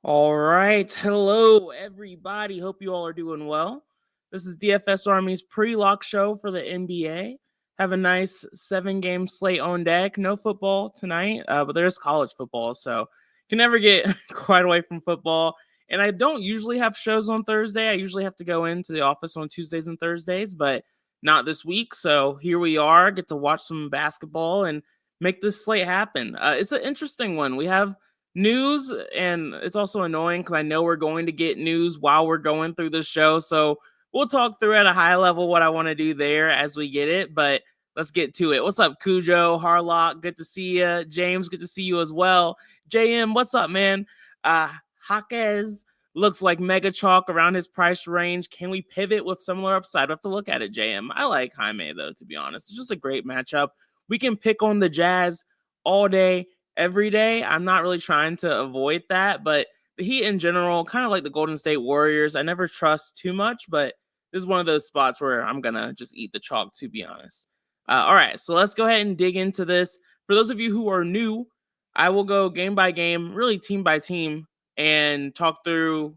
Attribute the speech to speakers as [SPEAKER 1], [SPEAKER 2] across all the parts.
[SPEAKER 1] All right. Hello, everybody. Hope you all are doing well. This is DFS Army's pre-lock show for the NBA. Have a nice 7-game slate on deck. No football tonight, but there's college football, so can never get quite away from football. And I don't usually have shows on Thursday. I usually have to go into the office on Tuesdays and Thursdays, but not this week. So here we are, get to watch some basketball and make this slate happen. It's an interesting one. We have news, and it's also annoying because I know we're going to get news while we're going through the show. So we'll talk through at a high level what I want to do there as we get it. But let's get to it. What's up, Cujo, Harlock? Good to see you. James, good to see you as well. JM, what's up, man? Jaquez looks like mega chalk around his price range. Can we pivot with similar upside? We have to look at it, JM. I like Jaime, though, to be honest. It's just a great matchup. We can pick on the Jazz all day, every day. I'm not really trying to avoid that, but the Heat in general, kind of like the Golden State Warriors, I never trust too much, but this is one of those spots where I'm going to just eat the chalk, to be honest. All right, so let's go ahead and dig into this. For those of you who are new, I will go game by game, really team by team, and talk through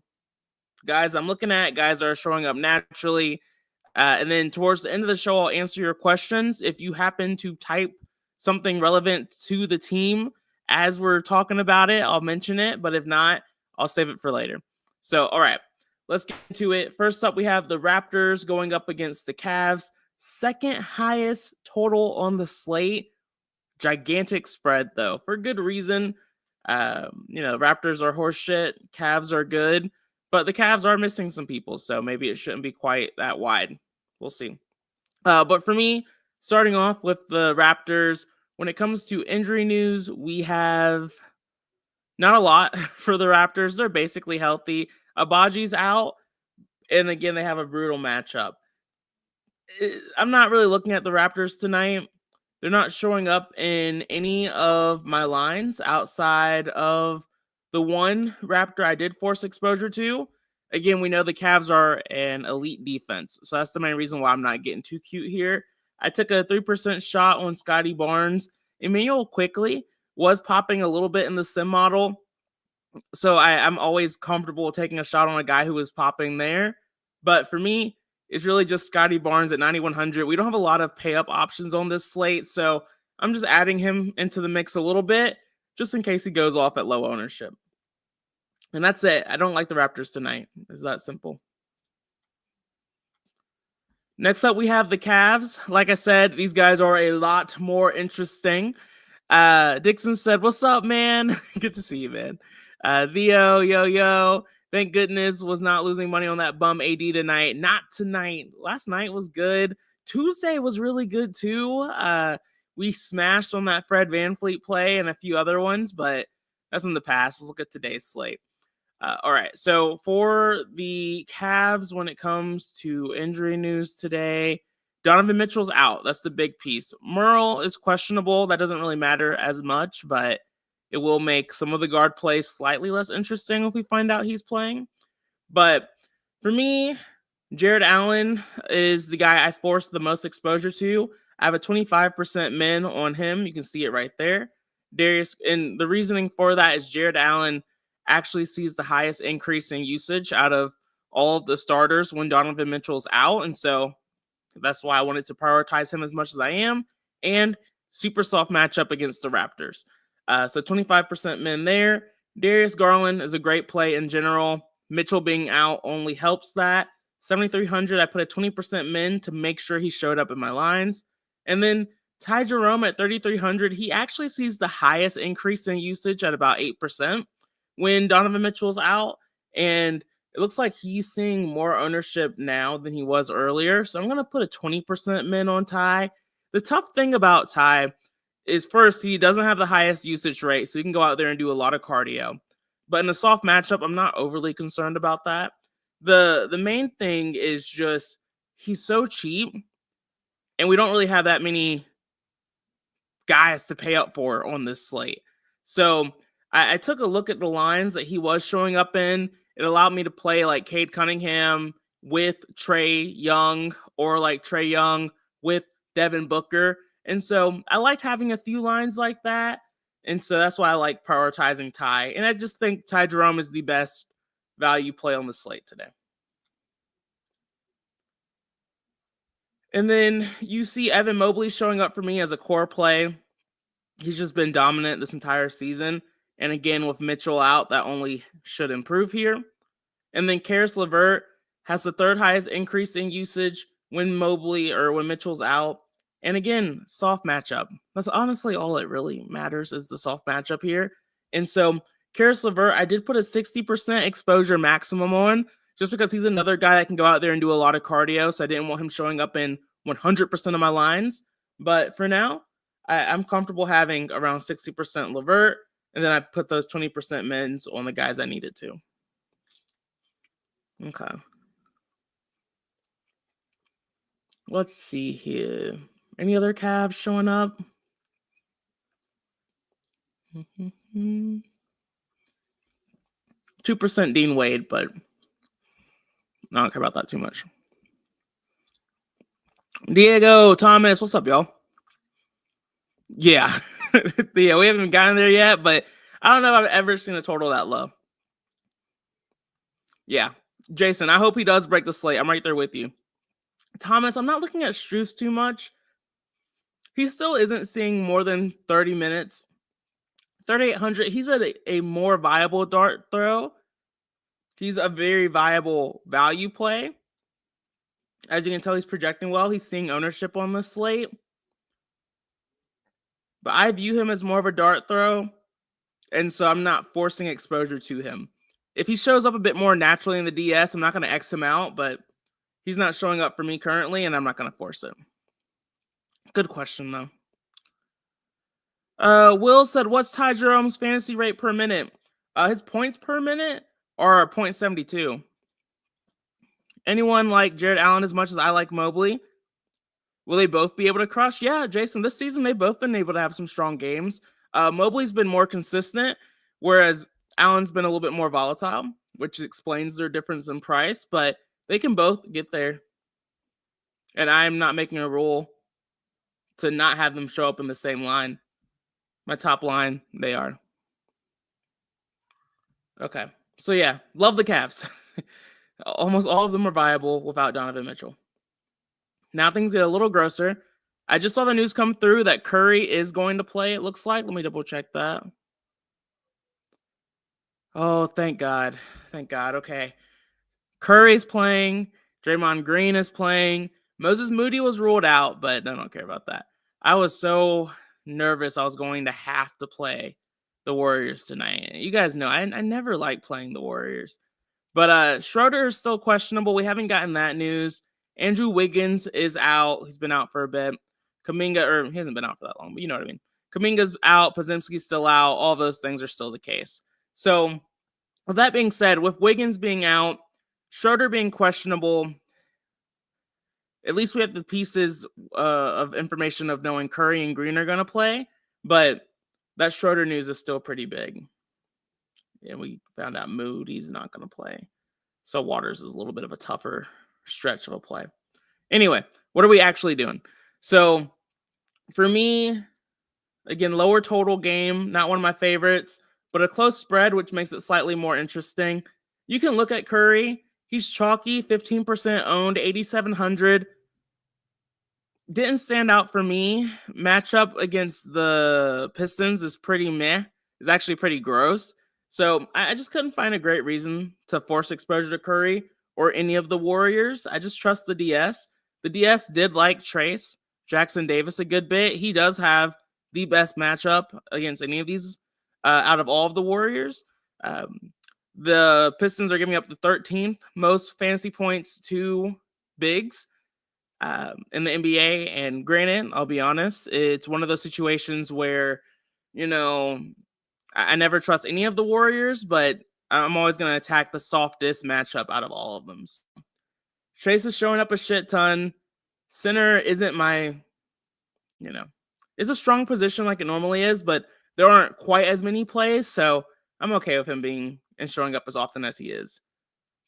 [SPEAKER 1] guys I'm looking at, guys that are showing up naturally. And then towards the end of the show, I'll answer your questions. If you happen to type something relevant to the team as we're talking about it, I'll mention it. But if not, I'll save it for later. So, all right, let's get into it. First up, we have the Raptors going up against the Cavs. Second highest total on the slate. Gigantic spread, though, for good reason. Raptors are horseshit. Cavs are good. But the Cavs are missing some people, so maybe it shouldn't be quite that wide. We'll see. But for me, starting off with the Raptors, when it comes to injury news, we have not a lot for the Raptors. They're basically healthy. Abaji's out, and again, they have a brutal matchup. I'm not really looking at the Raptors tonight. They're not showing up in any of my lines outside of the one Raptor I did force exposure to. Again, we know the Cavs are an elite defense, so that's the main reason why I'm not getting too cute here. I took a 3% shot on Scotty Barnes. Emmanuel Quickly was popping a little bit in the sim model, so I'm always comfortable taking a shot on a guy who is popping there. But for me, it's really just Scotty Barnes at 9,100. We don't have a lot of pay-up options on this slate, so I'm just adding him into the mix a little bit, just in case he goes off at low ownership. And that's it. I don't like the Raptors tonight. It's that simple. Next up, we have the Cavs. Like I said, these guys are a lot more interesting. Dixon said, "What's up, man? Good to see you, man." Theo, yo. Thank goodness was not losing money on that bum AD tonight. Not tonight. Last night was good. Tuesday was really good, too. We smashed on that Fred VanVleet play and a few other ones, but that's in the past. Let's look at today's slate. All right, so for the Cavs, when it comes to injury news today, Donovan Mitchell's out. That's the big piece. Merle is questionable. That doesn't really matter as much, but it will make some of the guard plays slightly less interesting if we find out he's playing. But for me, Jared Allen is the guy I forced the most exposure to. I have a 25% min on him. You can see it right there. Darius, and the reasoning for that is Jared Allen actually sees the highest increase in usage out of all of the starters when Donovan Mitchell's out. And so that's why I wanted to prioritize him as much as I am. And super soft matchup against the Raptors. So 25% min there. Darius Garland is a great play in general. Mitchell being out only helps that. 7,300, I put a 20% min to make sure he showed up in my lines. And then Ty Jerome at 3,300, he actually sees the highest increase in usage at about 8% when Donovan Mitchell's out. And it looks like he's seeing more ownership now than he was earlier. So I'm going to put a 20% min on Ty. The tough thing about Ty is, first, he doesn't have the highest usage rate, so he can go out there and do a lot of cardio. But in a soft matchup, I'm not overly concerned about that. The main thing is just he's so cheap, and we don't really have that many guys to pay up for on this slate. So I took a look at the lines that he was showing up in. It allowed me to play like Cade Cunningham with Trae Young, or like Trae Young with Devin Booker. And so I liked having a few lines like that. And so that's why I like prioritizing Ty. And I just think Ty Jerome is the best value play on the slate today. And then you see Evan Mobley showing up for me as a core play. He's just been dominant this entire season. And again, with Mitchell out, that only should improve here. And then Karis LeVert has the third highest increase in usage when Mitchell's out. And again, soft matchup. That's honestly all it really matters is the soft matchup here. And so Karis LeVert, I did put a 60% exposure maximum on just because he's another guy that can go out there and do a lot of cardio. So I didn't want him showing up in 100% of my lines. But for now, I'm comfortable having around 60% LeVert. And then I put those 20% mins on the guys I needed to. Okay. Let's see here. Any other Cavs showing up? 2% Dean Wade, but I don't care about that too much. Diego Thomas, what's up, y'all? Yeah. Yeah, we haven't gotten there yet, but I don't know if I've ever seen a total that low. Yeah. Jason, I hope he does break the slate. I'm right there with you. Thomas, I'm not looking at Strus too much. He still isn't seeing more than 30 minutes. 3,800. He's at a more viable dart throw. He's a very viable value play. As you can tell, he's projecting well. He's seeing ownership on the slate. But I view him as more of a dart throw. And so I'm not forcing exposure to him. If he shows up a bit more naturally in the DS, I'm not going to X him out. But he's not showing up for me currently, and I'm not going to force it. Good question, though. Will said, what's Ty Jerome's fantasy rate per minute? His points per minute are 0.72. Anyone like Jared Allen as much as I like Mobley? Will they both be able to crush? Yeah, Jason, this season they've both been able to have some strong games. Mobley's been more consistent, whereas Allen's been a little bit more volatile, which explains their difference in price, but they can both get there. And I'm not making a rule to not have them show up in the same line. My top line, they are. Okay. So yeah, love the Cavs. Almost all of them are viable without Donovan Mitchell. Now things get a little grosser. I just saw the news come through that Curry is going to play, it looks like. Let me double check that. Oh, thank God. Thank God. Okay. Curry's playing. Draymond Green is playing. Moses Moody was ruled out, but I don't care about that. I was so nervous I was going to have to play the Warriors tonight. You guys know I never like playing the Warriors. But Schroeder is still questionable. We haven't gotten that news. Andrew Wiggins is out. He's been out for a bit. He hasn't been out for that long, but you know what I mean. Kuminga's out. Podziemski's still out. All those things are still the case. So with that being said, with Wiggins being out, Schroeder being questionable, at least we have the pieces of information of knowing Curry and Green are going to play, but that Schroeder news is still pretty big. And we found out Moody's not going to play. So Waters is a little bit of a tougher stretch of a play. Anyway, what are we actually doing? So for me, again, lower total game, not one of my favorites, but a close spread, which makes it slightly more interesting. You can look at Curry. He's chalky, 15% owned, 8,700. Didn't stand out for me. Matchup against the Pistons is pretty meh. It's actually pretty gross. So I just couldn't find a great reason to force exposure to Curry or any of the Warriors. I just trust the DS. The DS did like Trace Jackson Davis a good bit. He does have the best matchup against any of these out of all of the Warriors. The Pistons are giving up the 13th most fantasy points to bigs in the NBA. And granted, I'll be honest, it's one of those situations where, I never trust any of the Warriors, but I'm always going to attack the softest matchup out of all of them. So, Trace is showing up a shit ton. Center isn't my, it's a strong position like it normally is, but there aren't quite as many plays, so I'm okay with him being and showing up as often as he is.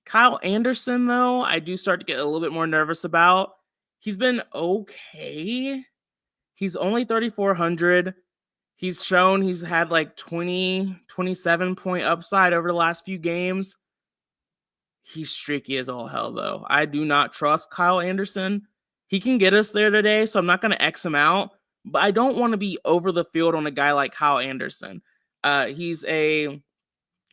[SPEAKER 1] Kyle Anderson, though, I do start to get a little bit more nervous about. He's been okay. He's only 3,400. He's shown he's had like 20, 27 point upside over the last few games. He's streaky as all hell, though. I do not trust Kyle Anderson. He can get us there today, so I'm not going to X him out. But I don't want to be over the field on a guy like Kyle Anderson. He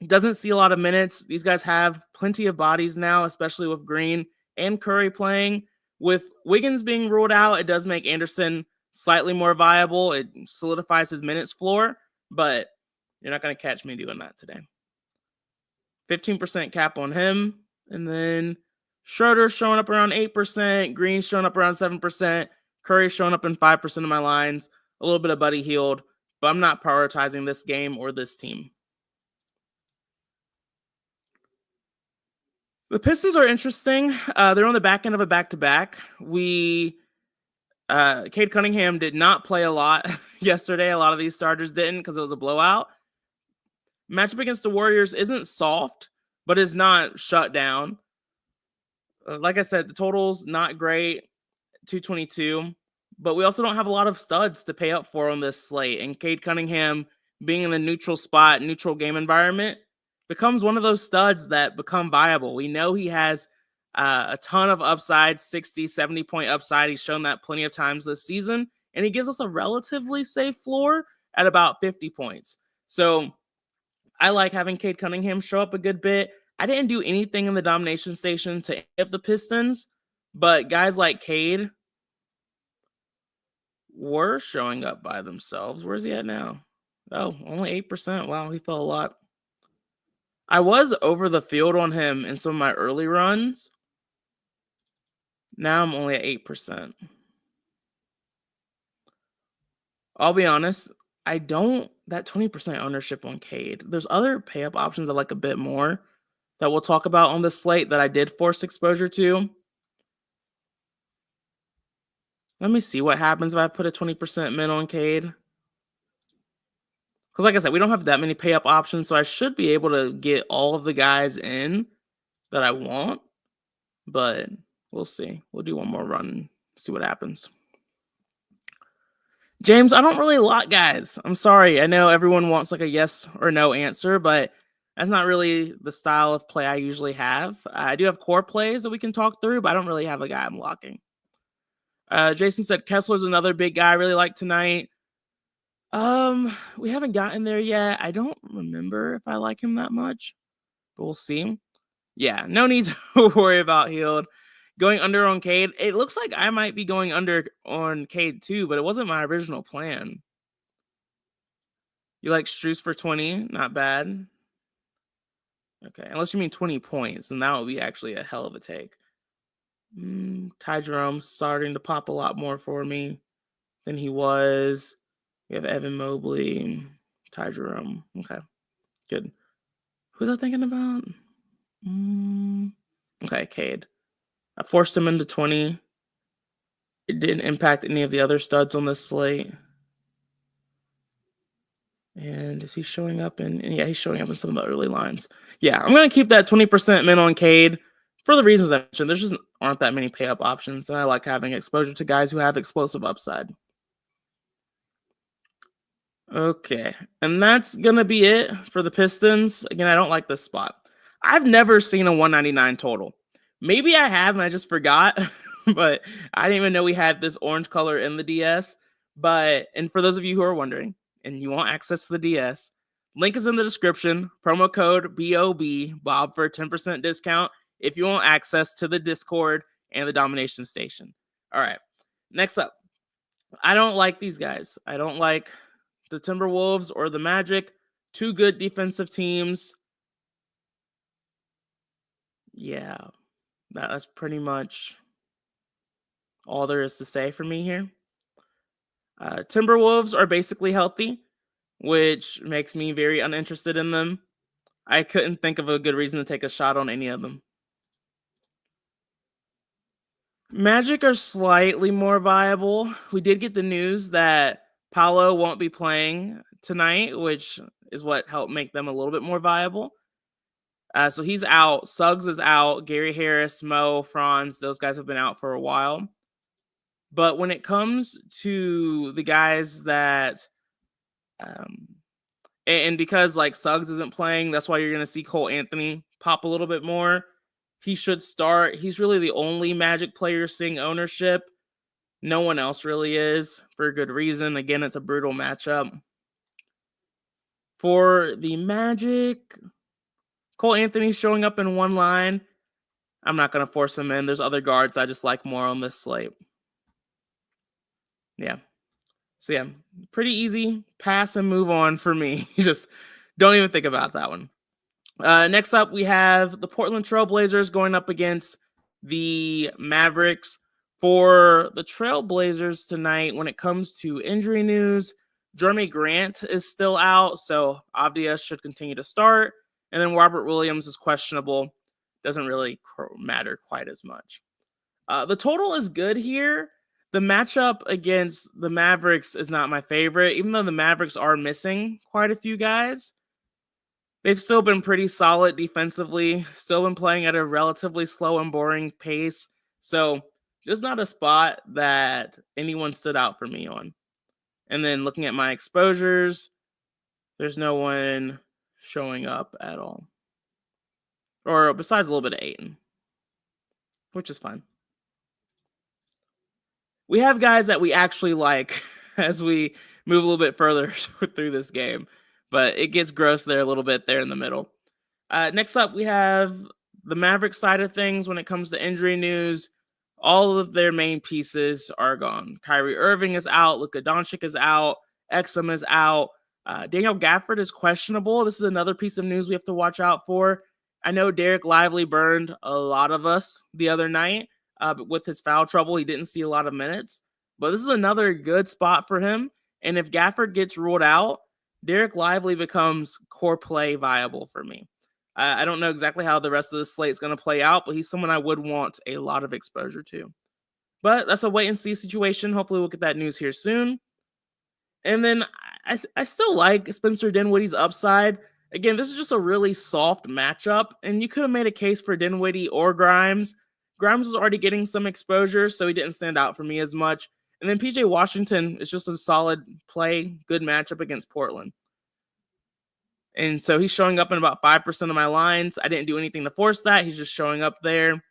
[SPEAKER 1] doesn't see a lot of minutes. These guys have plenty of bodies now, especially with Green and Curry playing. With Wiggins being ruled out, it does make Anderson slightly more viable. It solidifies his minutes floor, but you're not going to catch me doing that today. 15% cap on him. And then Schroeder's showing up around 8%. Green's showing up around 7%. Curry's showing up in 5% of my lines. A little bit of Buddy Hield, but I'm not prioritizing this game or this team. The Pistons are interesting. They're on the back end of a back-to-back. Cade Cunningham did not play a lot yesterday. A lot of these starters didn't because it was a blowout. Matchup against the Warriors isn't soft, but is not shut down. Like I said, the total's not great, 222, but we also don't have a lot of studs to pay up for on this slate. And Cade Cunningham being in the neutral spot, neutral game environment, becomes one of those studs that become viable. We know he has a ton of upside, 60, 70 point upside. He's shown that plenty of times this season, and he gives us a relatively safe floor at about 50 points. So I like having Cade Cunningham show up a good bit. I didn't do anything in the domination station to hit the Pistons, but guys like Cade were showing up by themselves. Where's he at now? Oh, only 8%. Wow, he fell a lot. I was over the field on him in some of my early runs. Now I'm only at 8%. I'll be honest, I don't, that 20% ownership on Cade. There's other pay up options I like a bit more that we'll talk about on the slate that I did force exposure to. Let me see what happens if I put a 20% min on Cade. Because like I said, we don't have that many pay up options, so I should be able to get all of the guys in that I want. But we'll see. We'll do one more run and see what happens. James, I don't really lock guys. I'm sorry. I know everyone wants like a yes or no answer, but that's not really the style of play I usually have. I do have core plays that we can talk through, but I don't really have a guy I'm locking. Jason said Kessler's another big guy I really like tonight. We haven't gotten there yet. I don't remember if I like him that much, but we'll see. Yeah, no need to worry about Hield. Going under on Cade. It looks like I might be going under on Cade too, but it wasn't my original plan. You like Strus for 20? Not bad. Okay, unless you mean 20 points, then that would be actually a hell of a take. Ty Jerome's starting to pop a lot more for me than he was. We have Evan Mobley, Ty Jerome. Okay, good. Who's I thinking about? Okay, Cade. I forced him into 20. It didn't impact any of the other studs on this slate. And is he showing up in? Yeah, he's showing up in some of the early lines. Yeah, I'm going to keep that 20% min on Cade for the reasons I mentioned. There just aren't that many pay-up options, and I like having exposure to guys who have explosive upside. Okay, and that's going to be it for the Pistons. Again, I don't like this spot. I've never seen a 199 total. Maybe I have and I just forgot, but I didn't even know we had this orange color in the DS. And for those of you who are wondering and you want access to the DS, link is in the description. Promo code Bob for a 10% discount if you want access to the Discord and the Domination Station. All right, next up. I don't like these guys. I don't like the Timberwolves or the Magic. Two good defensive teams. Yeah, that's pretty much all there is to say for me here. Timberwolves are basically healthy, which makes me very uninterested in them. I couldn't think of a good reason to take a shot on any of them. Magic are slightly more viable. We did get the news that Paolo won't be playing tonight, which is what helped make them a little bit more viable. So he's out. Suggs is out. Gary Harris, Mo, Franz, those guys have been out for a while. But when it comes to the guys that And because like Suggs isn't playing, that's why you're going to see Cole Anthony pop a little bit more. He should start. He's really the only Magic player seeing ownership. No one else really is, for a good reason. Again, it's a brutal matchup. For the Magic, Cole Anthony's showing up in one line. I'm not going to force him in. There's other guards I just like more on this slate. Yeah. So yeah, pretty easy. Pass and move on for me. Just don't even think about that one. Next up, we have the Portland Trail Blazers going up against the Mavericks. For the Trail Blazers tonight, when it comes to injury news, Jeremy Grant is still out, so Avdia should continue to start. And then Robert Williams is questionable. Doesn't really matter quite as much. The total is good here. The matchup against the Mavericks is not my favorite, even though the Mavericks are missing quite a few guys. They've still been pretty solid defensively, still been playing at a relatively slow and boring pace. So just not a spot that anyone stood out for me on. And then looking at my exposures, there's no one showing up at all. Or besides a little bit of Ayton, which is fine. We have guys that we actually like as we move a little bit further through this game. But it gets gross there a little bit there in the middle. Next up, we have the Mavericks side of things when it comes to injury news. All of their main pieces are gone. Kyrie Irving is out. Luka Doncic is out. Exum is out. Daniel Gafford is questionable. This is another piece of news we have to watch out for. I know Derek Lively burned a lot of us the other night, but with his foul trouble, he didn't see a lot of minutes. But this is another good spot for him. And if Gafford gets ruled out, Derek Lively becomes core play viable for me. I don't know exactly how the rest of the slate is going to play out, but he's someone I would want a lot of exposure to. But that's a wait and see situation. Hopefully we'll get that news here soon. And then I still like Spencer Dinwiddie's upside. Again, this is just a really soft matchup, and you could have made a case for Dinwiddie or Grimes. Grimes was already getting some exposure, so he didn't stand out for me as much. And then PJ Washington is just a solid play, good matchup against Portland. And so he's showing up in about 5% of my lines. I didn't do anything to force that. He's just showing up there.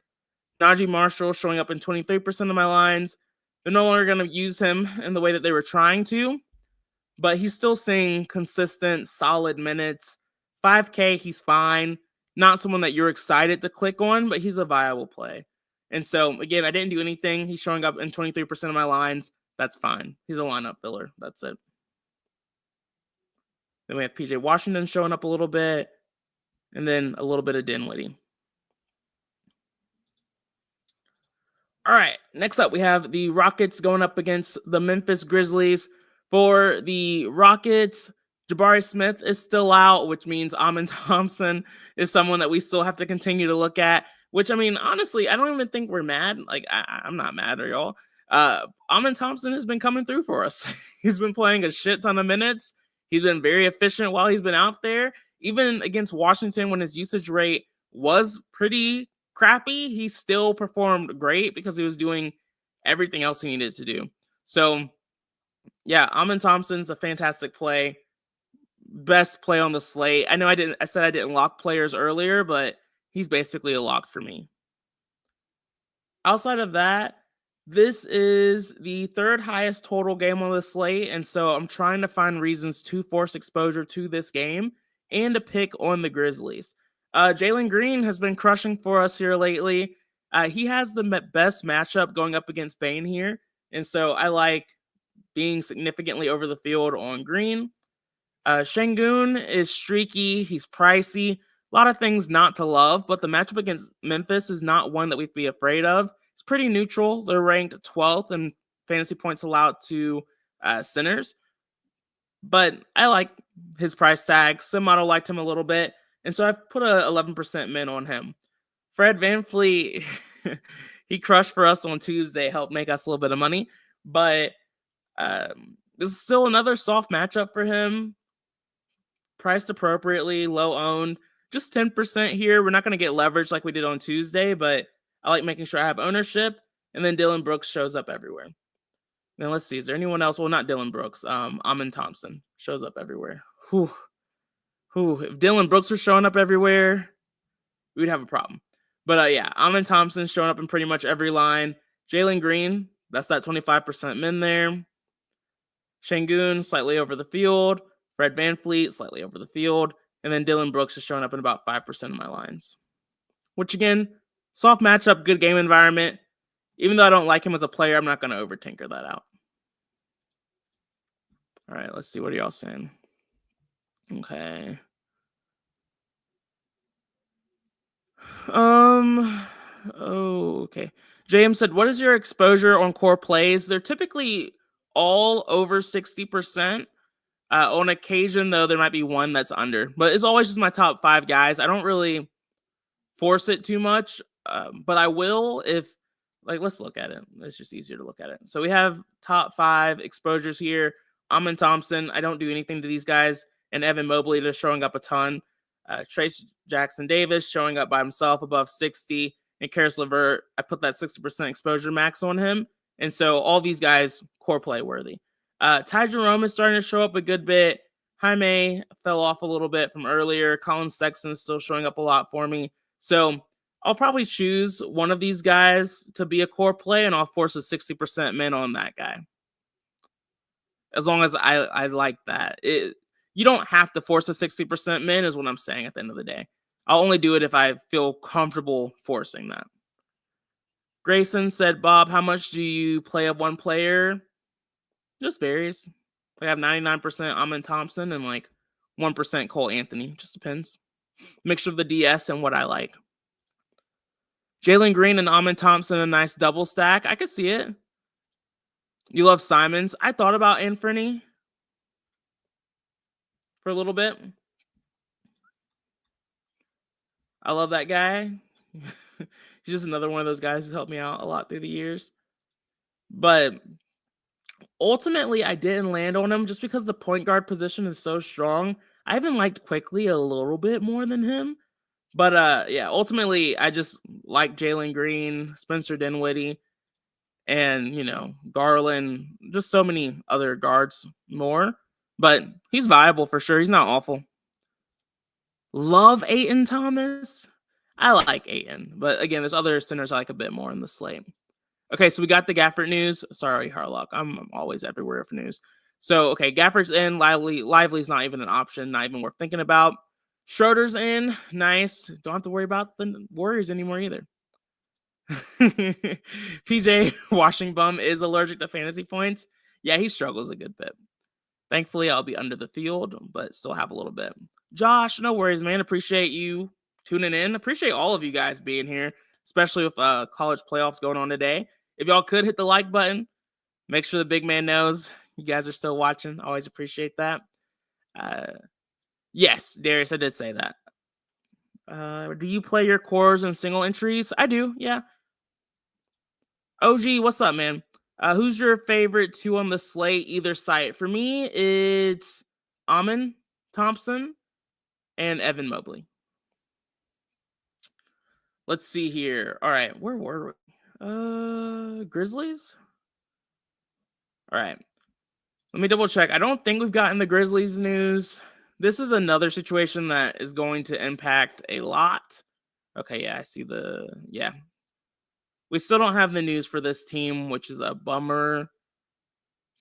[SPEAKER 1] Najee Marshall showing up in 23% of my lines. They're no longer going to use him in the way that they were trying to, but he's still seeing consistent, solid minutes. 5K, he's fine. Not someone that you're excited to click on, but he's a viable play. And so, again, I didn't do anything. He's showing up in 23% of my lines. That's fine. He's a lineup filler. That's it. Then we have PJ Washington showing up a little bit, and then a little bit of Dinwiddie. All right, next up we have the Rockets going up against the Memphis Grizzlies. For the Rockets, Jabari Smith is still out, which means Amin Thompson is someone that we still have to continue to look at, which, I mean, honestly, I don't even think we're mad. Like, I'm not mad at y'all. Amin Thompson has been coming through for us. He's been playing a shit ton of minutes. He's been very efficient while he's been out there. Even against Washington, when his usage rate was pretty crappy, he still performed great because he was doing everything else he needed to do. So, yeah, Amin Thompson's a fantastic play. Best play on the slate. I know I said I didn't lock players earlier, but he's basically a lock for me. Outside of that, this is the third highest total game on the slate, and so I'm trying to find reasons to force exposure to this game and to pick on the Grizzlies. Jalen Green has been crushing for us here lately. He has the best matchup going up against Bane here, and so I like being significantly over the field on Green. Şengün is streaky. He's pricey. A lot of things not to love, but the matchup against Memphis is not one that we'd be afraid of. It's pretty neutral. They're ranked 12th in fantasy points allowed to centers. But I like his price tag. Simauto liked him a little bit. And so I've put a 11% min on him. Fred VanVleet, he crushed for us on Tuesday, helped make us a little bit of money. But this is still another soft matchup for him. Priced appropriately, low owned. Just 10% here. We're not going to get leverage like we did on Tuesday, but I like making sure I have ownership. And then Dylan Brooks shows up everywhere. Then let's see. Is there anyone else? Well, not Dylan Brooks. Amin Thompson shows up everywhere. Whew. If Dylan Brooks was showing up everywhere, we'd have a problem. But yeah, Amin Thompson showing up in pretty much every line. Jalen Green, that's that 25% min there. Şengün, slightly over the field. Fred VanVleet, slightly over the field. And then Dylan Brooks is showing up in about 5% of my lines. Which again, soft matchup, good game environment. Even though I don't like him as a player, I'm not going to over-tinker that out. All right, let's see. What are y'all saying? Okay. Okay. JM said, what is your exposure on core plays? They're typically all over 60%. On occasion, though, there might be one that's under. But it's always just my top 5 guys. I don't really force it too much. But I will if, let's look at it. It's just easier to look at it. So we have top 5 exposures here. Amin Thompson, I don't do anything to these guys. And Evan Mobley, they're showing up a ton. Trace Jackson Davis showing up by himself above 60. And Karis LeVert, I put that 60% exposure max on him. And so all these guys, core play worthy. Ty Jerome is starting to show up a good bit. Jaime fell off a little bit from earlier. Colin Sexton is still showing up a lot for me. So I'll probably choose one of these guys to be a core play, and I'll force a 60% min on that guy. As long as I like that. You don't have to force a 60% min is what I'm saying at the end of the day. I'll only do it if I feel comfortable forcing that. Grayson said, Bob, how much do you play of one player? Just varies. I have 99% Amin Thompson and 1% Cole Anthony. Just depends. Mixture of the DS and what I like. Jalen Green and Amin Thompson, a nice double stack. I could see it. You love Simons. I thought about Anthony for a little bit. I love that guy. He's just another one of those guys who helped me out a lot through the years. But ultimately, I didn't land on him just because the point guard position is so strong. I even liked Quickly a little bit more than him. But yeah, ultimately, I just like Jalen Green, Spencer Dinwiddie, and, Garland, just so many other guards more. But he's viable for sure. He's not awful. Love Ayton Thomas. I like Ayton. But again, there's other centers I like a bit more in the slate. Okay, so we got the Gafford news. Sorry, Harlock. I'm always everywhere for news. So, okay, Gafford's in. Lively's not even an option. Not even worth thinking about. Schroeder's in. Nice. Don't have to worry about the Warriors anymore either. PJ Washington is allergic to fantasy points. Yeah, he struggles a good bit. Thankfully, I'll be under the field, but still have a little bit. Josh, no worries, man. Appreciate you tuning in. Appreciate all of you guys being here, especially with college playoffs going on today. If y'all could hit the like button, make sure the big man knows you guys are still watching. Always appreciate that. Yes, Darius, I did say that. Do you play your cores and single entries? I do, yeah. OG, what's up, man? Who's your favorite 2 on the slate, either site? For me, it's Amin Thompson and Evan Mobley. Let's see here. All right, where were we? Grizzlies? All right. Let me double check. I don't think we've gotten the Grizzlies news. This is another situation that is going to impact a lot. Okay, yeah, I see yeah. We still don't have the news for this team, which is a bummer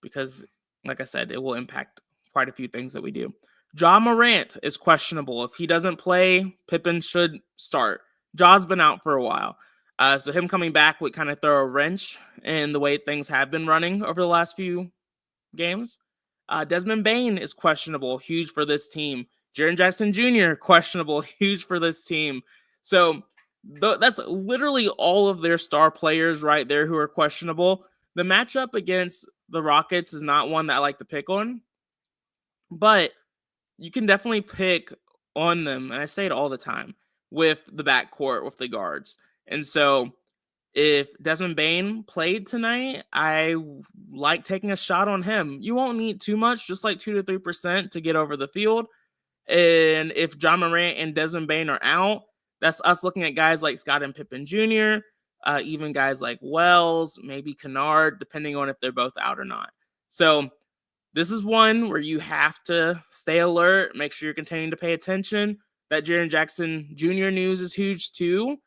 [SPEAKER 1] because, like I said, it will impact quite a few things that we do. Ja Morant is questionable. If he doesn't play, Pippen should start. Ja's been out for a while. So him coming back would kind of throw a wrench in the way things have been running over the last few games. Desmond Bane is questionable, huge for this team. Jaren Jackson Jr., questionable, huge for this team. So that's literally all of their star players right there who are questionable. The matchup against the Rockets is not one that I like to pick on, but you can definitely pick on them, and I say it all the time, with the backcourt, with the guards. And so if Desmond Bane played tonight, I like taking a shot on him. You won't need too much, just like 2 to 3% to get over the field. And if Ja Morant and Desmond Bane are out, that's us looking at guys like Scott and Pippen Jr., even guys like Wells, maybe Kennard, depending on if they're both out or not. So this is one where you have to stay alert, make sure you're continuing to pay attention. That Jaren Jackson Jr. news is huge too.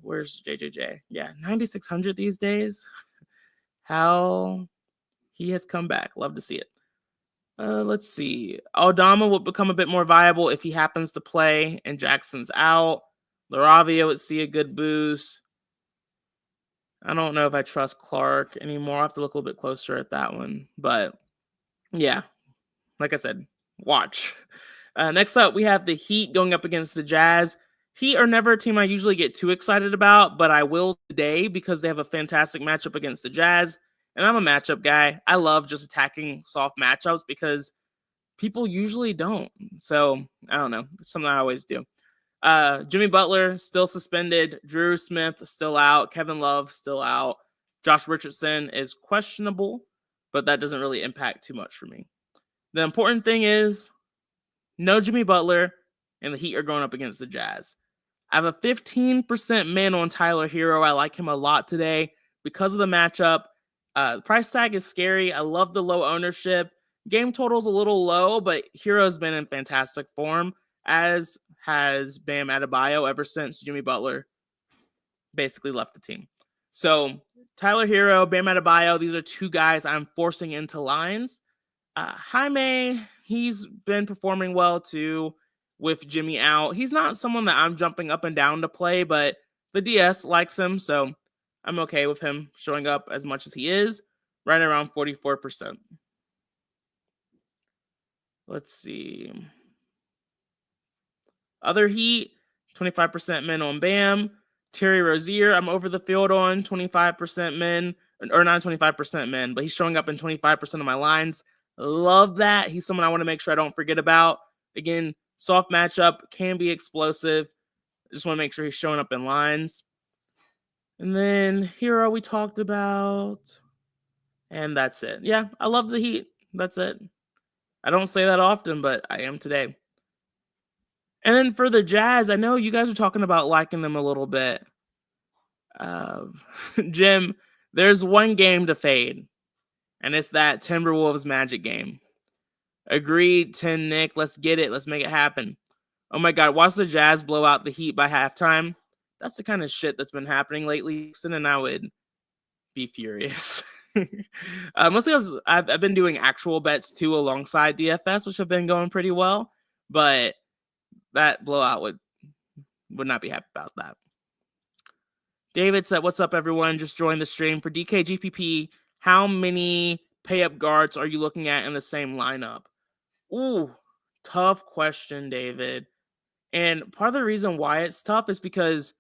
[SPEAKER 1] Where's JJJ? Yeah, 9,600 these days. How he has come back. Love to see it. Let's see. Aldama will become a bit more viable if he happens to play and Jackson's out. Laravia would see a good boost. I don't know if I trust Clark anymore. I have to look a little bit closer at that one. But yeah, like I said, watch. Next up, we have the Heat going up against the Jazz. Heat are never a team I usually get too excited about, but I will today because they have a fantastic matchup against the Jazz. And I'm a matchup guy. I love just attacking soft matchups because people usually don't. So I don't know. It's something I always do. Jimmy Butler still suspended. Drew Smith still out. Kevin Love still out. Josh Richardson is questionable, but that doesn't really impact too much for me. The important thing is no Jimmy Butler, and the Heat are going up against the Jazz. I have a 15% min on Tyler Hero. I like him a lot today because of the matchup. The price tag is scary. I love the low ownership. Game total's a little low, but Hero's been in fantastic form, as has Bam Adebayo ever since Jimmy Butler basically left the team. So Tyler Hero, Bam Adebayo, these are two guys I'm forcing into lines. Jaime, he's been performing well too with Jimmy out. He's not someone that I'm jumping up and down to play, but the DS likes him, so I'm okay with him showing up as much as he is, right around 44%. Let's see. Other Heat, 25% min on Bam. Terry Rozier, I'm over the field on 25% min, or not 25% min, but he's showing up in 25% of my lines. Love that. He's someone I want to make sure I don't forget about. Again, soft matchup, can be explosive. Just want to make sure he's showing up in lines. And then Hero we talked about. And that's it. Yeah, I love the Heat. That's it. I don't say that often, but I am today. And then for the Jazz, I know you guys are talking about liking them a little bit. Jim, there's one game to fade, and it's that Timberwolves Magic game. Agreed, 10 Nick. Let's get it. Let's make it happen. Oh my God, watch the Jazz blow out the Heat by halftime. That's the kind of shit that's been happening lately, and I would be furious. Mostly because I've been doing actual bets too alongside DFS, which have been going pretty well, but that blowout would not be happy about that. David said, what's up, everyone? Just joined the stream. For DKGPP, how many pay-up guards are you looking at in the same lineup? Ooh, tough question, David. And part of the reason why it's tough is because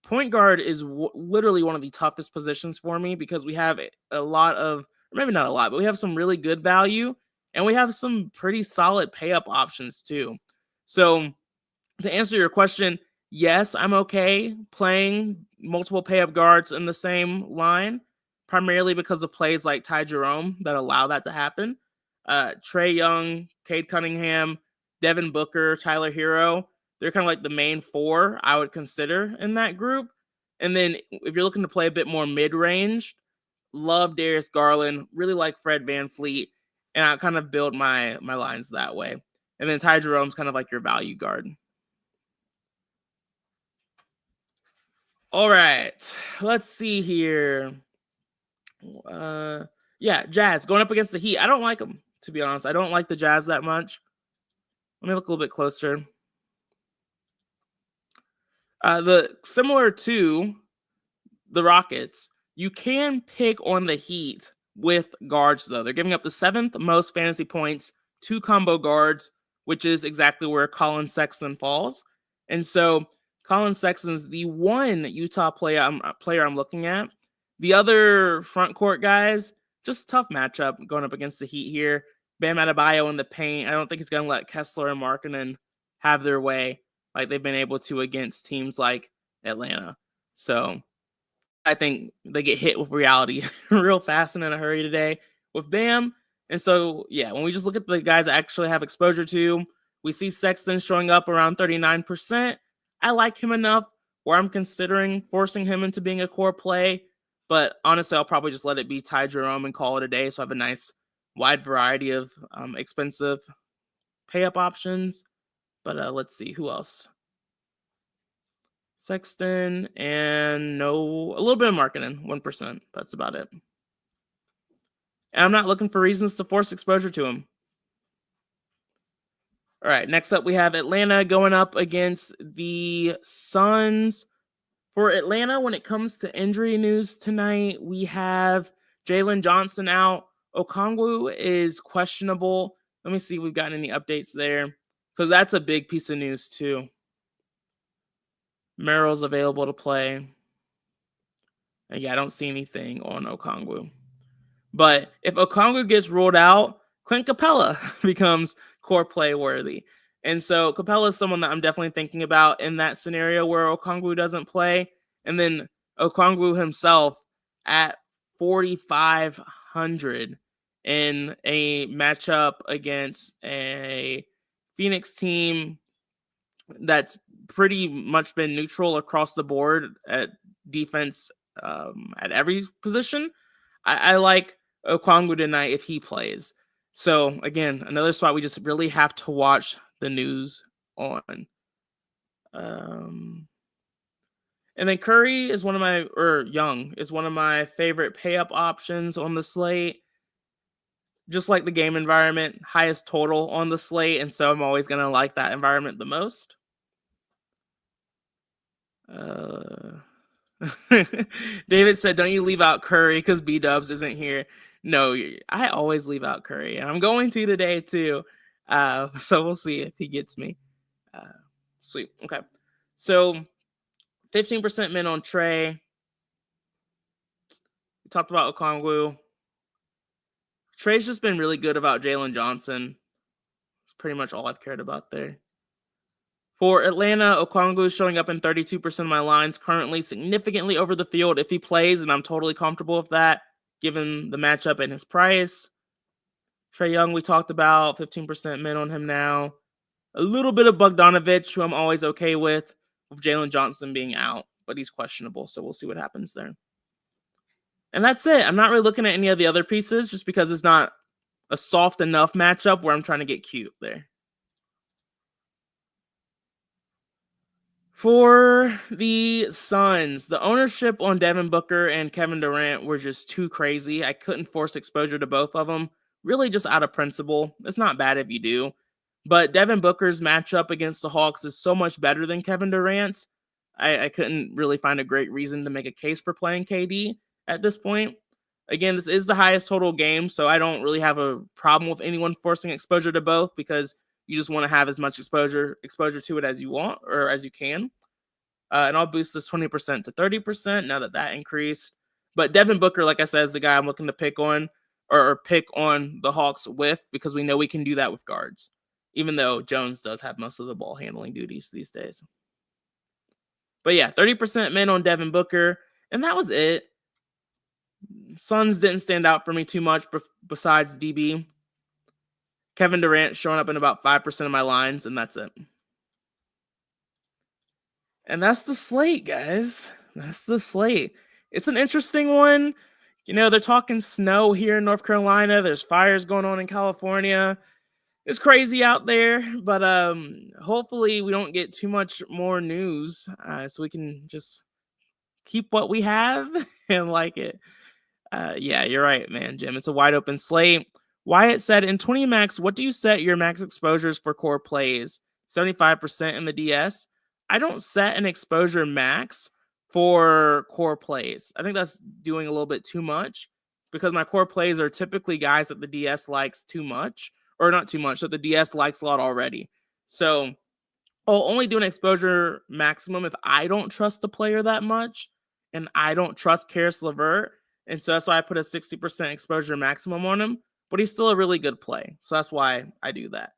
[SPEAKER 1] point guard is literally one of the toughest positions for me because we have a lot of, or maybe not a lot, but we have some really good value and we have some pretty solid pay-up options too. So to answer your question, yes, I'm okay playing multiple pay-up guards in the same line, primarily because of plays like Ty Jerome that allow that to happen. Trae Young, Cade Cunningham, Devin Booker, Tyler Hero, they're kind of like the main four I would consider in that group. And then if you're looking to play a bit more mid-range, love Darius Garland, really like Fred VanVleet, and I kind of build my lines that way. And then Ty Jerome's kind of like your value guard. All right, let's see here. Yeah, Jazz going up against the Heat. I don't like them, to be honest. I don't like the Jazz that much. Let me look a little bit closer. Similar to the Rockets, you can pick on the Heat with guards, though. They're giving up the 7th most fantasy points to combo guards, which is exactly where Colin Sexton falls. And so Colin Sexton's the one Utah player I'm looking at. The other front court guys, just tough matchup going up against the Heat here. Bam Adebayo in the paint. I don't think he's going to let Kessler and Markkanen have their way like they've been able to against teams like Atlanta. So I think they get hit with reality real fast and in a hurry today with Bam. And so, yeah, when we just look at the guys I actually have exposure to, we see Sexton showing up around 39%. I like him enough where I'm considering forcing him into being a core play. But honestly, I'll probably just let it be Ty Jerome and call it a day. So I have a nice wide variety of expensive pay-up options. But let's see, who else? Sexton and a little bit of marketing, 1%. That's about it. And I'm not looking for reasons to force exposure to him. All right, next up we have Atlanta going up against the Suns. For Atlanta, when it comes to injury news tonight, we have Jalen Johnson out. Okongwu is questionable. Let me see if we've gotten any updates there, because that's a big piece of news too. Merrill's available to play. And yeah, I don't see anything on Okongwu. But if Okongwu gets ruled out, Clint Capella becomes core play worthy. And so Capella is someone that I'm definitely thinking about in that scenario where Okongwu doesn't play. And then Okongwu himself at 4,500 in a matchup against a Phoenix team that's pretty much been neutral across the board at defense at every position. I like Okongwu tonight if he plays. So again, another spot we just really have to watch the news on. And then Curry is Young is one of my favorite pay-up options on the slate. Just like the game environment, highest total on the slate, and so I'm always going to like that environment the most. David said, don't you leave out Curry because B-Dubs isn't here. No, I always leave out Curry, and I'm going to today too. So we'll see if he gets me. Sweet. Okay. So 15% min on Trey. We talked about Okongwu. Trey's just been really good about Jalen Johnson. That's pretty much all I've cared about there. For Atlanta, Okongwu is showing up in 32% of my lines, currently significantly over the field if he plays, and I'm totally comfortable with that, given the matchup and his price. Trae Young, we talked about, 15% min on him now. A little bit of Bogdanovic, who I'm always okay with Jalen Johnson being out, but he's questionable, so we'll see what happens there. And that's it. I'm not really looking at any of the other pieces, just because it's not a soft enough matchup where I'm trying to get cute there. For the Suns, the ownership on Devin Booker and Kevin Durant were just too crazy. I couldn't force exposure to both of them, really just out of principle. It's not bad if you do. But Devin Booker's matchup against the Hawks is so much better than Kevin Durant's. I couldn't really find a great reason to make a case for playing KD at this point. Again, this is the highest total game, so I don't really have a problem with anyone forcing exposure to both, because you just want to have as much exposure to it as you want or as you can. And I'll boost this 20% to 30% now that increased. But Devin Booker, like I said, is the guy I'm looking to pick on or pick on the Hawks with, because we know we can do that with guards, even though Jones does have most of the ball handling duties these days. But yeah, 30% min on Devin Booker, and that was it. Suns didn't stand out for me too much besides DB. Kevin Durant showing up in about 5% of my lines, and that's it. And that's the slate, guys. That's the slate. It's an interesting one. You know, they're talking snow here in North Carolina. There's fires going on in California. It's crazy out there, but hopefully we don't get too much more news, so we can just keep what we have and like it. Yeah, you're right, man, Jim. It's a wide open slate. Wyatt said, in 20 max, what do you set your max exposures for core plays? 75% in the DS. I don't set an exposure max for core plays. I think that's doing a little bit too much, because my core plays are typically guys that the DS likes too much, or not too much, that the DS likes a lot already. So I'll only do an exposure maximum if I don't trust the player that much, and I don't trust Karis LeVert. And so that's why I put a 60% exposure maximum on him, but he's still a really good play. So that's why I do that.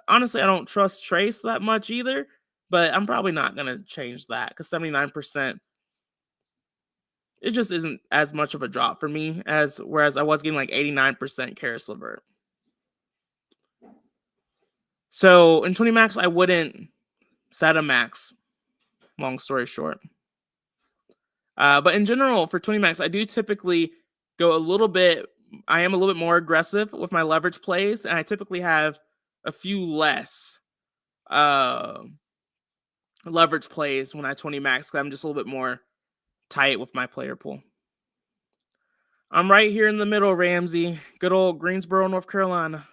[SPEAKER 1] Honestly, I don't trust Trace that much either, but I'm probably not going to change that, because 79%, it just isn't as much of a drop for me whereas I was getting like 89% Karis LeVert. So in 20 max, I wouldn't set a max. long story short. But in general, for 20 max, I do typically go a little bit. I am a little bit more aggressive with my leverage plays, and I typically have a few less leverage plays when I 20 max, because I'm just a little bit more tight with my player pool. I'm right here in the middle, Ramsey. Good old Greensboro, North Carolina.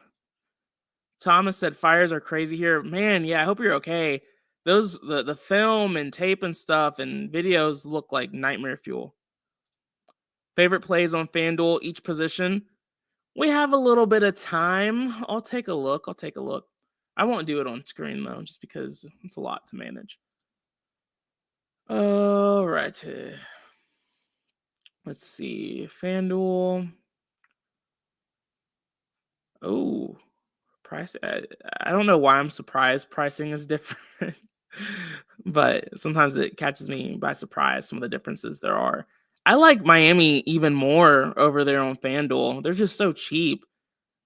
[SPEAKER 1] Thomas said fires are crazy here. Man, yeah, I hope you're okay. The film and tape and stuff and videos look like nightmare fuel. Favorite plays on FanDuel, each position. We have a little bit of time. I'll take a look. I won't do it on screen, though, just because it's a lot to manage. All right. Let's see. FanDuel. Oh, price. I don't know why I'm surprised pricing is different, but sometimes it catches me by surprise, some of the differences there are. I like Miami even more over there on FanDuel. They're just so cheap.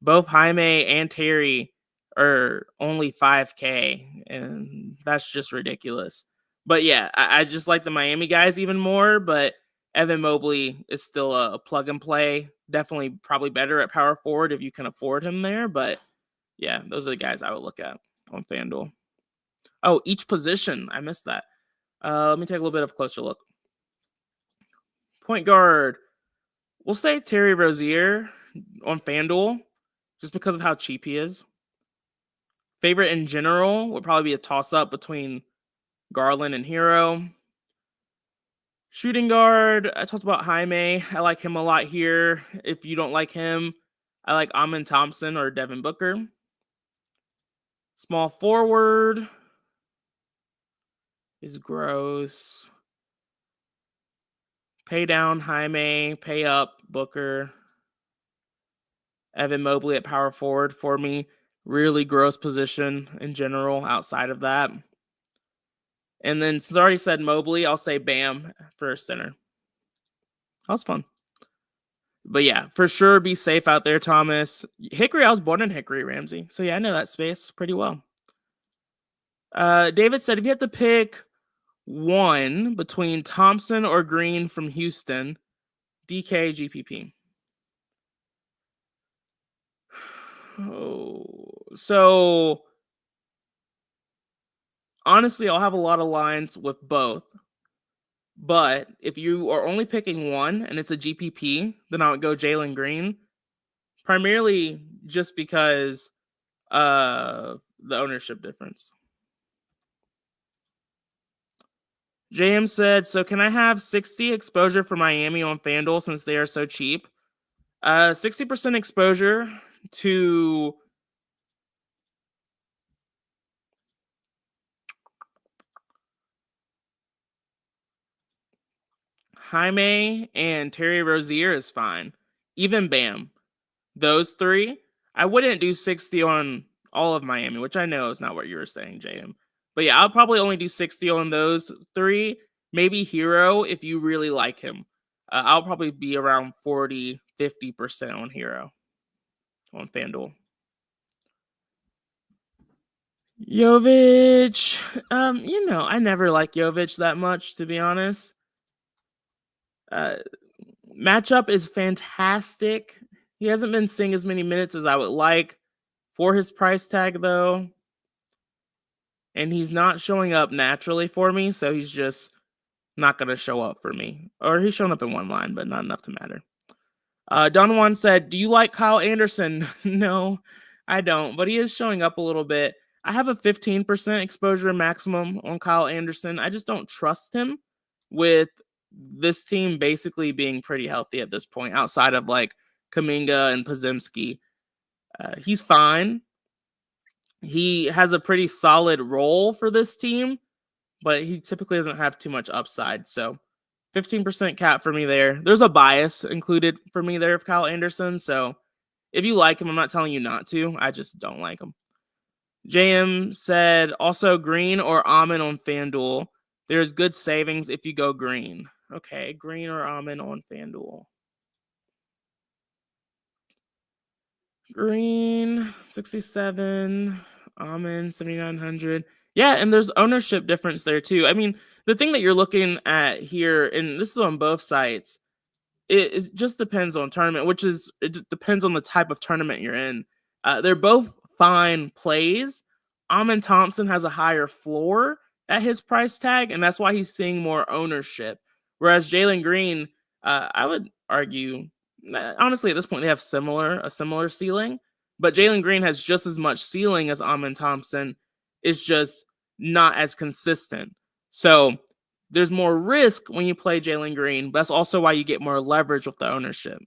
[SPEAKER 1] Both Jaime and Terry are only 5K, and that's just ridiculous. But yeah, I just like the Miami guys even more, but Evan Mobley is still a plug and play. Definitely probably better at power forward if you can afford him there. But yeah, those are the guys I would look at on FanDuel. Oh, each position. I missed that. Let me take a little bit of a closer look. Point guard. We'll say Terry Rozier on FanDuel just because of how cheap he is. Favorite in general would probably be a toss-up between Garland and Hero. Shooting guard, I talked about Jaime. I like him a lot here. If you don't like him, I like Amin Thompson or Devin Booker. Small forward is gross. Pay down Jaime, pay up Booker. Evan Mobley at power forward for me. Really gross position in general outside of that. And then since I already said Mobley, I'll say Bam for center. That was fun. But yeah, for sure, be safe out there, Thomas. Hickory, I was born in Hickory, Ramsey. So yeah, I know that space pretty well. David said if you had to pick one between Thompson or Green from Houston, DK, GPP. Oh, so honestly, I'll have a lot of lines with both. But if you are only picking one and it's a GPP, then I would go Jalen Green. Primarily just because the ownership difference. JM said, so can I have 60 exposure for Miami on FanDuel since they are so cheap? 60% exposure to Jaime and Terry Rozier is fine. Even Bam. Those three. I wouldn't do 60 on all of Miami, which I know is not what you were saying, JM. But yeah, I'll probably only do 60 on those three. Maybe Hero if you really like him. I'll probably be around 40, 50% on Hero on FanDuel. Jovic. I never like Jovic that much, to be honest. Matchup is fantastic. He hasn't been seeing as many minutes as I would like for his price tag, though. And he's not showing up naturally for me, so he's just not going to show up for me. Or he's shown up in one line, but not enough to matter. Don Juan said, do you like Kyle Anderson? No, I don't, but he is showing up a little bit. I have a 15% exposure maximum on Kyle Anderson. I just don't trust him with this team basically being pretty healthy at this point, outside of like Kuminga and Podziemski. He's fine. He has a pretty solid role for this team, but he typically doesn't have too much upside. So 15% cap for me there. There's a bias included for me there of Kyle Anderson. So if you like him, I'm not telling you not to. I just don't like him. JM said also Green or Amin on FanDuel. There's good savings if you go Green. Okay, Green or Amin on FanDuel. Green 67, Amin 7,900. Yeah, and there's ownership difference there too. I mean, the thing that you're looking at here, and this is on both sites, it just depends on tournament, which is it just depends on the type of tournament you're in. They're both fine plays. Amon Thompson has a higher floor at his price tag, and that's why he's seeing more ownership. Whereas Jalen Green, I would argue, honestly, at this point, they have a similar ceiling. But Jalen Green has just as much ceiling as Amon Thompson. It's just not as consistent. So there's more risk when you play Jalen Green, but that's also why you get more leverage with the ownership.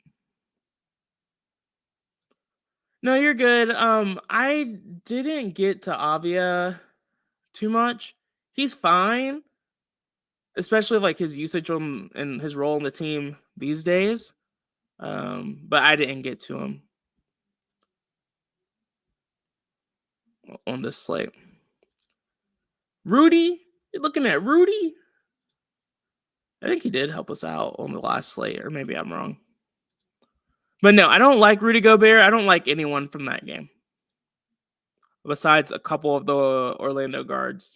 [SPEAKER 1] No, you're good. I didn't get to Avia too much. He's fine, especially like his usage and his role in the team these days. But I didn't get to him on this slate. Rudy, you're looking at Rudy? I think he did help us out on the last slate, or maybe I'm wrong. But no, I don't like Rudy Gobert. I don't like anyone from that game, besides a couple of the Orlando guards.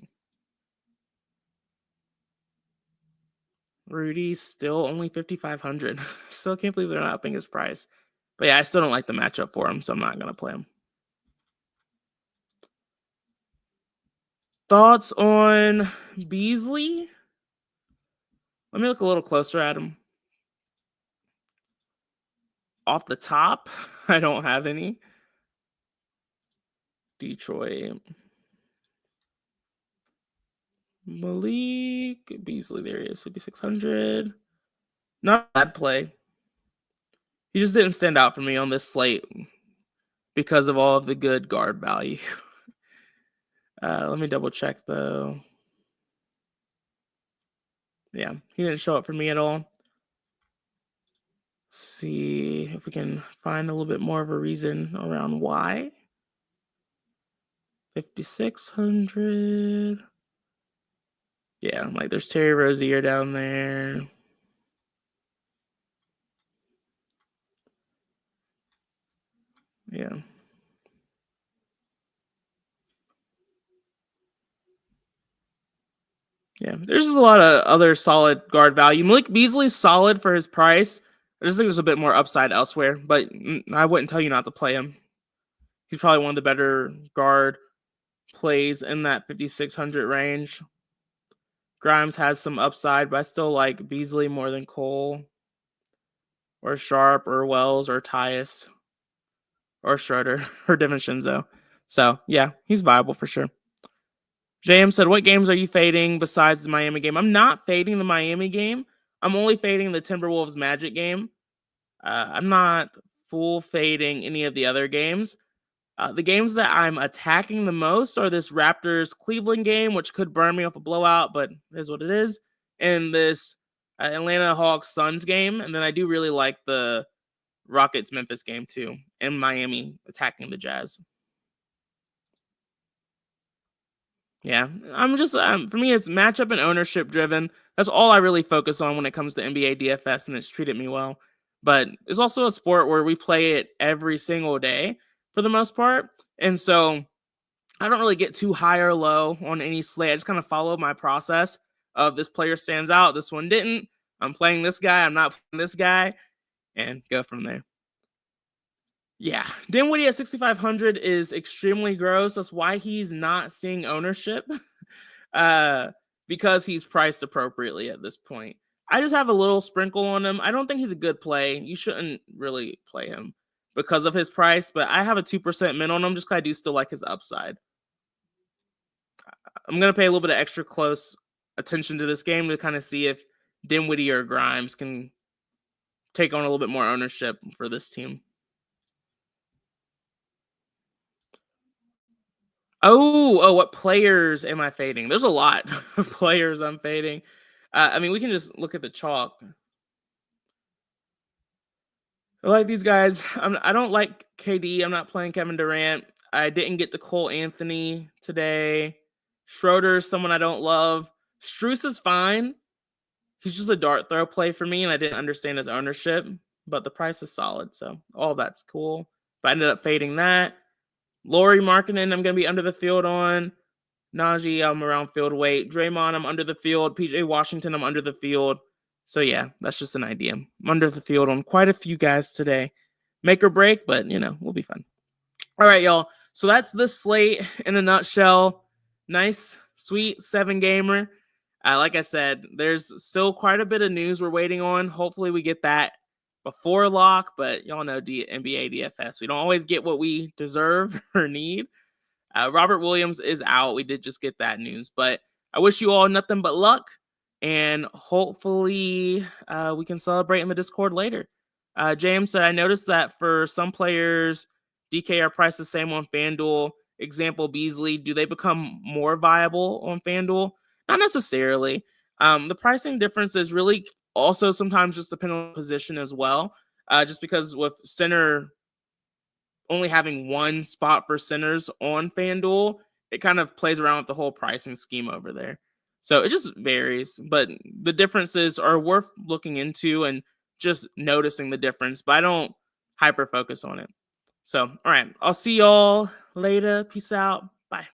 [SPEAKER 1] Rudy's still only 5,500. Still can't believe they're not upping his price. But yeah, I still don't like the matchup for him, so I'm not going to play him. Thoughts on Beasley? Let me look a little closer at him. Off the top, I don't have any. Detroit. Malik Beasley, there he is, 5,600. Not a bad play. He just didn't stand out for me on this slate because of all of the good guard value. Let me double check though. Yeah, he didn't show up for me at all. See if we can find a little bit more of a reason around why. 5,600. Yeah, like there's Terry Rozier down there. Yeah. Yeah, there's a lot of other solid guard value. Malik Beasley's solid for his price. I just think there's a bit more upside elsewhere, but I wouldn't tell you not to play him. He's probably one of the better guard plays in that 5,600 range. Grimes has some upside, but I still like Beasley more than Cole or Sharp or Wells or Tyus or Schroeder or DiVincenzo. So, yeah, he's viable for sure. JM said, what games are you fading besides the Miami game? I'm not fading the Miami game. I'm only fading the Timberwolves Magic game. I'm not full fading any of the other games. The games that I'm attacking the most are this Raptors Cleveland game, which could burn me off a blowout, but it is what it is. And this Atlanta Hawks Suns game. And then I do really like the Rockets Memphis game too, and Miami attacking the Jazz. Yeah, I'm just for me, it's matchup and ownership driven. That's all I really focus on when it comes to NBA DFS, and it's treated me well. But it's also a sport where we play it every single day for the most part, and so I don't really get too high or low on any slate. I just kind of follow my process of this player stands out, this one didn't. I'm playing this guy, I'm not playing this guy, and go from there. Yeah, Dinwiddie at 6,500 is extremely gross. That's why he's not seeing ownership, because he's priced appropriately at this point. I just have a little sprinkle on him. I don't think he's a good play. You shouldn't really play him because of his price, but I have a 2% min on him just because I do still like his upside. I'm going to pay a little bit of extra close attention to this game to kind of see if Dinwiddie or Grimes can take on a little bit more ownership for this team. Oh, what players am I fading? There's a lot of players I'm fading. I mean, we can just look at the chalk. I like these guys. I don't like KD. I'm not playing Kevin Durant. I didn't get to Cole Anthony today. Schroeder's someone I don't love. Strus is fine. He's just a dart throw play for me, and I didn't understand his ownership, but the price is solid, so all that's cool. But I ended up fading that. Lauri Markkanen, I'm going to be under the field on. Najee, I'm around field weight. Draymond, I'm under the field. PJ Washington, I'm under the field. So yeah, that's just an idea. I'm under the field on quite a few guys today. Make or break, but we'll be fine. All right, y'all. So that's the slate in a nutshell. Nice, sweet 7-gamer. Like I said, there's still quite a bit of news we're waiting on. Hopefully we get that before lock, but y'all know NBA DFS. We don't always get what we deserve or need. Robert Williams is out. We did just get that news, but I wish you all nothing but luck, and hopefully we can celebrate in the Discord later. James said, I noticed that for some players, DK are priced the same on FanDuel. Example, Beasley. Do they become more viable on FanDuel? Not necessarily. The pricing difference is really also sometimes just depending on position as well. Just because with center only having one spot for centers on FanDuel, it kind of plays around with the whole pricing scheme over there. So it just varies, but the differences are worth looking into and just noticing the difference, but I don't hyper focus on it. So, all right, I'll see y'all later. Peace out.